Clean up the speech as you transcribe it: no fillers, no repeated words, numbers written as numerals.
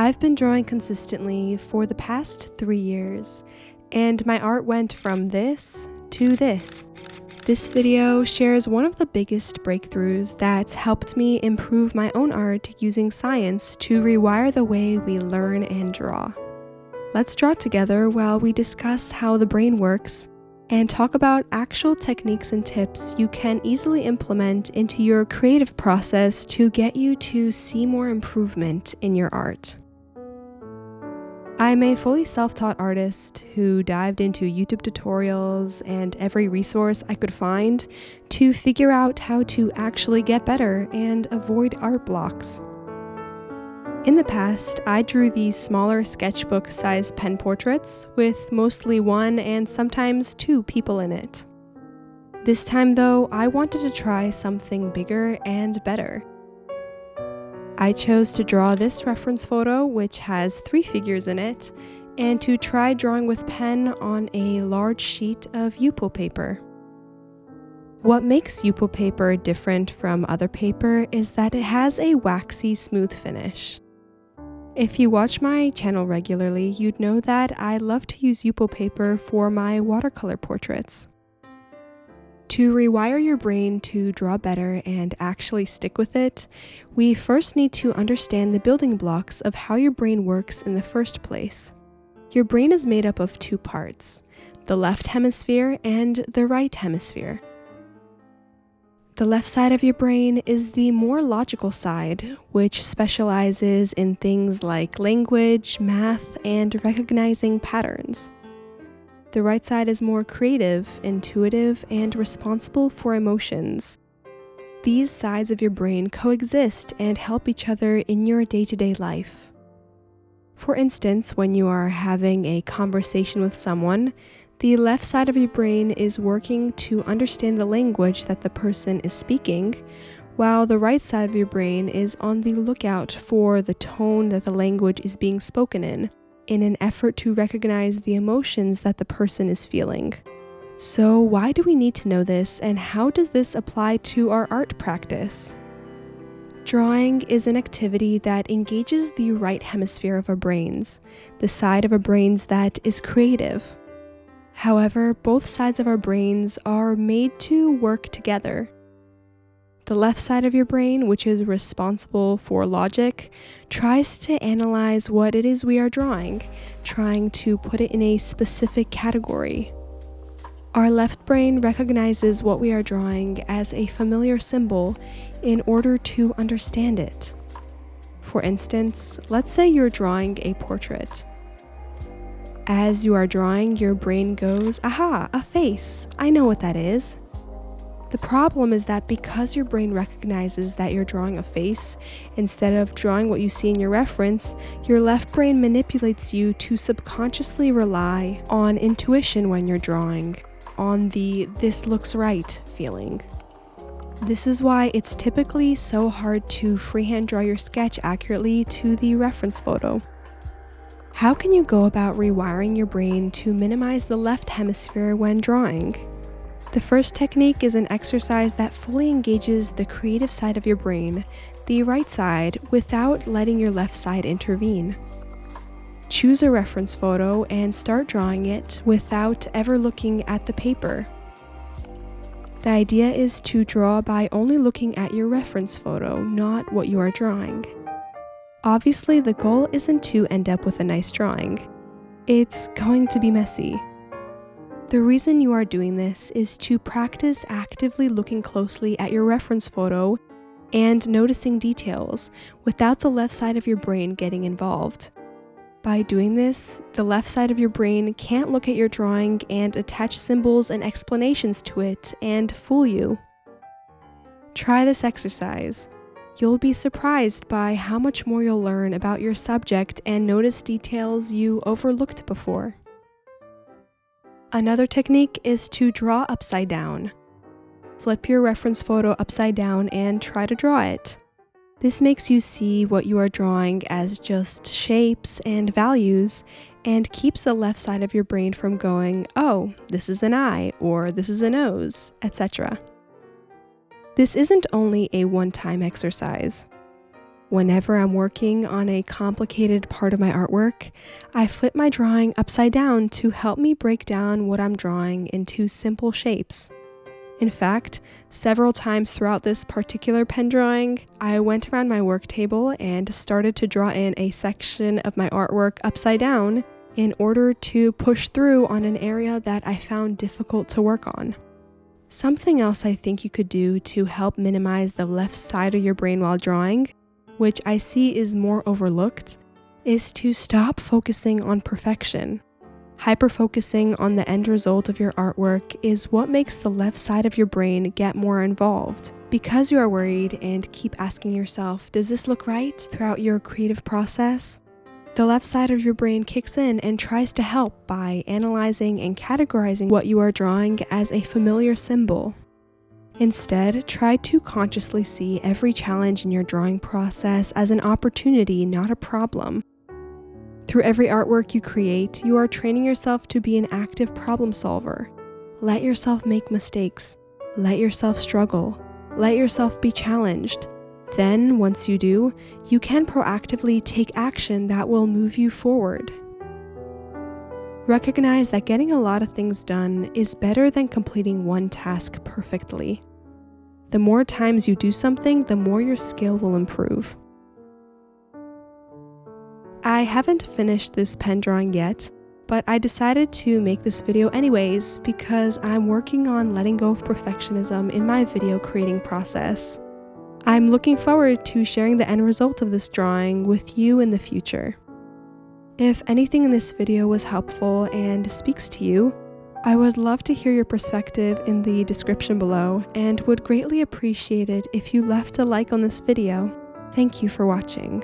I've been drawing consistently for the past 3 years, and my art went from this to this. This video shares one of the biggest breakthroughs that's helped me improve my own art using science to rewire the way we learn and draw. Let's draw together while we discuss how the brain works and talk about actual techniques and tips you can easily implement into your creative process to get you to see more improvement in your art. I'm a fully self-taught artist who dived into YouTube tutorials and every resource I could find to figure out how to actually get better and avoid art blocks. In the past, I drew these smaller sketchbook-sized pen portraits with mostly 1 and sometimes 2 people in it. This time though, I wanted to try something bigger and better. I chose to draw this reference photo, which has 3 figures in it, and to try drawing with pen on a large sheet of Yupo paper. What makes Yupo paper different from other paper is that it has a waxy, smooth finish. If you watch my channel regularly, you'd know that I love to use Yupo paper for my watercolor portraits. To rewire your brain to draw better and actually stick with it, we first need to understand the building blocks of how your brain works in the first place. Your brain is made up of 2 parts, the left hemisphere and the right hemisphere. The left side of your brain is the more logical side, which specializes in things like language, math, and recognizing patterns. The right side is more creative, intuitive, and responsible for emotions. These sides of your brain coexist and help each other in your day-to-day life. For instance, when you are having a conversation with someone, the left side of your brain is working to understand the language that the person is speaking, while the right side of your brain is on the lookout for the tone that the language is being spoken in an effort to recognize the emotions that the person is feeling. So why do we need to know this, and how does this apply to our art practice? Drawing is an activity that engages the right hemisphere of our brains, the side of our brains that is creative. However, both sides of our brains are made to work together. The left side of your brain, which is responsible for logic, tries to analyze what it is we are drawing, trying to put it in a specific category. Our left brain recognizes what we are drawing as a familiar symbol in order to understand it. For instance, let's say you're drawing a portrait. As you are drawing, your brain goes, "Aha, a face! I know what that is." The problem is that because your brain recognizes that you're drawing a face, instead of drawing what you see in your reference, your left brain manipulates you to subconsciously rely on intuition when you're drawing, on the "this looks right" feeling. This is why it's typically so hard to freehand draw your sketch accurately to the reference photo. How can you go about rewiring your brain to minimize the left hemisphere when drawing? The first technique is an exercise that fully engages the creative side of your brain, the right side, without letting your left side intervene. Choose a reference photo and start drawing it without ever looking at the paper. The idea is to draw by only looking at your reference photo, not what you are drawing. Obviously, the goal isn't to end up with a nice drawing. It's going to be messy. The reason you are doing this is to practice actively looking closely at your reference photo and noticing details without the left side of your brain getting involved. By doing this, the left side of your brain can't look at your drawing and attach symbols and explanations to it and fool you. Try this exercise. You'll be surprised by how much more you'll learn about your subject and notice details you overlooked before. Another technique is to draw upside down. Flip your reference photo upside down and try to draw it. This makes you see what you are drawing as just shapes and values and keeps the left side of your brain from going, "Oh, this is an eye," or "this is a nose," etc. This isn't only a one-time exercise. Whenever I'm working on a complicated part of my artwork, I flip my drawing upside down to help me break down what I'm drawing into simple shapes. In fact, several times throughout this particular pen drawing, I went around my work table and started to draw in a section of my artwork upside down in order to push through on an area that I found difficult to work on. Something else I think you could do to help minimize the left side of your brain while drawing, which I see is more overlooked, is to stop focusing on perfection. Hyper-focusing on the end result of your artwork is what makes the left side of your brain get more involved. Because you are worried and keep asking yourself, does this look right, throughout your creative process, the left side of your brain kicks in and tries to help by analyzing and categorizing what you are drawing as a familiar symbol. Instead, try to consciously see every challenge in your drawing process as an opportunity, not a problem. Through every artwork you create, you are training yourself to be an active problem solver. Let yourself make mistakes. Let yourself struggle. Let yourself be challenged. Then, once you do, you can proactively take action that will move you forward. Recognize that getting a lot of things done is better than completing one task perfectly. The more times you do something, the more your skill will improve. I haven't finished this pen drawing yet, but I decided to make this video anyways because I'm working on letting go of perfectionism in my video creating process. I'm looking forward to sharing the end result of this drawing with you in the future. If anything in this video was helpful and speaks to you, I would love to hear your perspective in the description below and would greatly appreciate it if you left a like on this video. Thank you for watching.